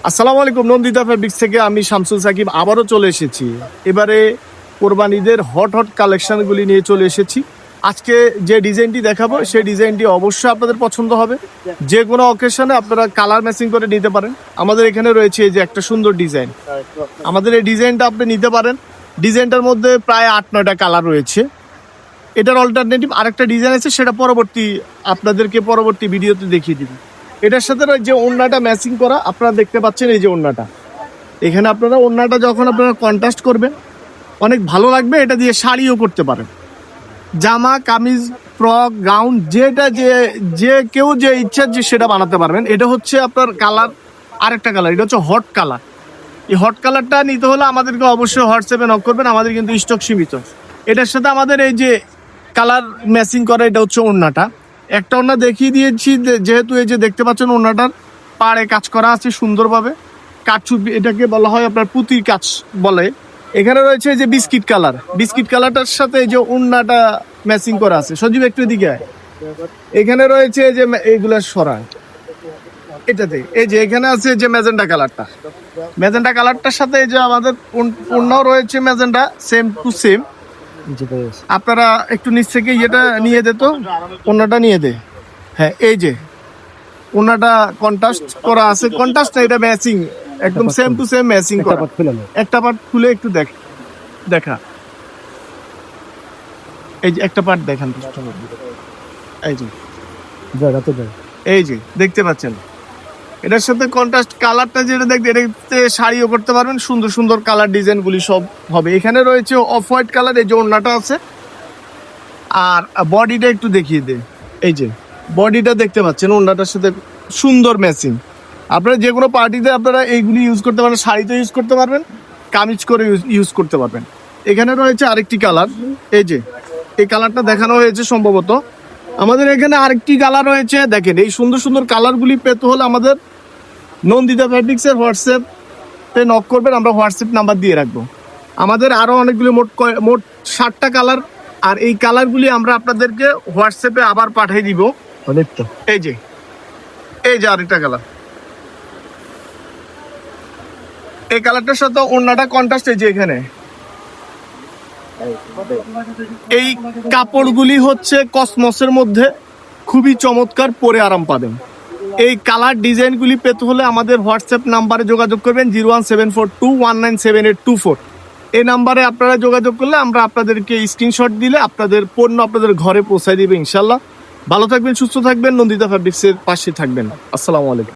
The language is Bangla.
আসসালামু আলাইকুম। নন্দিতা ফেব্রিক্স থেকে আমি শামসুল সাকিব আবারও চলে এসেছি। এবারে কোরবানিদের হট কালেকশনগুলি নিয়ে চলে এসেছি। আজকে যে ডিজাইনটি দেখাবো সেই ডিজাইনটি অবশ্যই আপনাদের পছন্দ হবে। যে কোনো অকেশনে আপনারা কালার ম্যাচিং করে নিতে পারেন। আমাদের এখানে রয়েছে এই যে একটা সুন্দর ডিজাইন, আমাদের এই ডিজাইনটা আপনি নিতে পারেন। ডিজাইনটার মধ্যে প্রায় 8-9টা কালার রয়েছে। এটার অল্টারনেটিভ আরেকটা ডিজাইন আছে, সেটা আপনাদেরকে পরবর্তী ভিডিওতে দেখিয়ে দিব। এটার সাথে যে ওড়নাটা ম্যাচিং করা আপনারা দেখতে পাচ্ছেন, এই যে ওড়নাটা, এখানে আপনারা ওড়নাটা যখন আপনারা কন্ট্রাস্ট করবেন অনেক ভালো লাগবে। এটা দিয়ে শাড়িও করতে পারেন, জামা, কামিজ, ফ্রক, গাউন, যেটা যে কেউ যে ইচ্ছা যে সেটা বানাতে পারবেন। এটা হচ্ছে আপনার কালার, আরেকটা কালার, এটা হচ্ছে হট কালার। এই হট কালারটা নিতে হলে আমাদেরকে অবশ্যই হোয়াটসঅ্যাপে নক করবেন, আমাদের কিন্তু স্টক সীমিত। এটার সাথে আমাদের এই যে কালার ম্যাচিং করা, এটা হচ্ছে ওড়নাটা। একটা ওড়না দেখিয়ে দিয়েছি, যেহেতু এই যে দেখতে পাচ্ছেন ওড়নাটার পাড়ে কাজ করা আছে সুন্দরভাবে, কাটছু, এটাকে বলা হয় আপনার পুঁতির কাজ বলে। এখানে রয়েছে যে বিস্কিট কালারটার সাথে এই যে ওড়নাটা ম্যাচিং করা আছে। সজীব একটু এদিকে আয়। এখানে রয়েছে যে এইগুলা সরায়, এটাতে এই যে এখানে আছে যে ম্যাজেন্টা কালারটার সাথে এই যে আমাদের ওড়নাও রয়েছে ম্যাজেন্টা, সেম টু সেম। আপনারা একটু নিচ থেকে ইয়েটা নিয়ে দে, তো ওড়নাটা নিয়ে দে। হ্যাঁ, এই যে ওড়নাটা কন্ট্রাস্ট করা আছে, কন্ট্রাস্ট না, এটা ম্যাচিং, একদম সেম টু সেম ম্যাচিং করা। একটা পার্ট খুলে একটু দেখা, এই যে একটা পার্ট দেখান, এই যে দেখতে পাচ্ছেন। এটার সাথে কন্ট্রাস্ট কালারটা যেটা দেখতে, এটাতে শাড়িও করতে পারবেন, সুন্দর সুন্দর কালার ডিজাইনগুলি সব হবে। এখানে রয়েছে অফ হোয়াইট কালার, এই যে ওড়নাটা আছে। আর বডিটা একটু দেখিয়ে দে, এই যে বডিটা দেখতে পাচ্ছেন, ওড়নাটার সাথে সুন্দর ম্যাচিং। আপনারা যে কোনো পার্টিতে আপনারা এইগুলি ইউজ করতে পারেন, শাড়িতে ইউজ করতে পারবেন, কামিজ করে ইউজ করতে পারবেন। এখানে রয়েছে আরেকটি কালার, এই যে এই কালারটা দেখানো হয়েছে সম্ভবত। আমাদের এখানে আরেকটি কালার রয়েছে, দেখেন। এই সুন্দর সুন্দর কালারগুলি পেতে হলে আমাদের নন্দিতা ফেব্রিক্সের হোয়াটসঅ্যাপে নক করবেন, আমরা হোয়াটসঅ্যাপ নাম্বার দিয়ে রাখবো। আমাদের আরও অনেকগুলি মোট 7টা কালার, আর এই কালারগুলি আমরা আপনাদেরকে হোয়াটসঅ্যাপে আবার পাঠিয়ে দিব। এই যে আরেকটা কালার, এই কালারটার সাথে ওড়নাটা কন্ট্রাস্ট। এই যে এখানে এই কাপড়গুলি হচ্ছে কসমসের মধ্যে, খুবই চমৎকার, পরে আরাম পাবেন। এই কালার ডিজাইনগুলি পেতে হলে আমাদের হোয়াটসঅ্যাপ নাম্বারে যোগাযোগ করবেন, 01742197824। এই নাম্বারে আপনারা যোগাযোগ করলে আমরা আপনাদেরকে স্ক্রিনশট দিলে আপনাদের পণ্য আপনাদের ঘরে পৌঁছায় দিবে ইনশাল্লাহ। ভালো থাকবেন, সুস্থ থাকবেন, নন্দিতা ফেব্রিক্সের পাশে থাকবেন। আসসালামু আলাইকুম।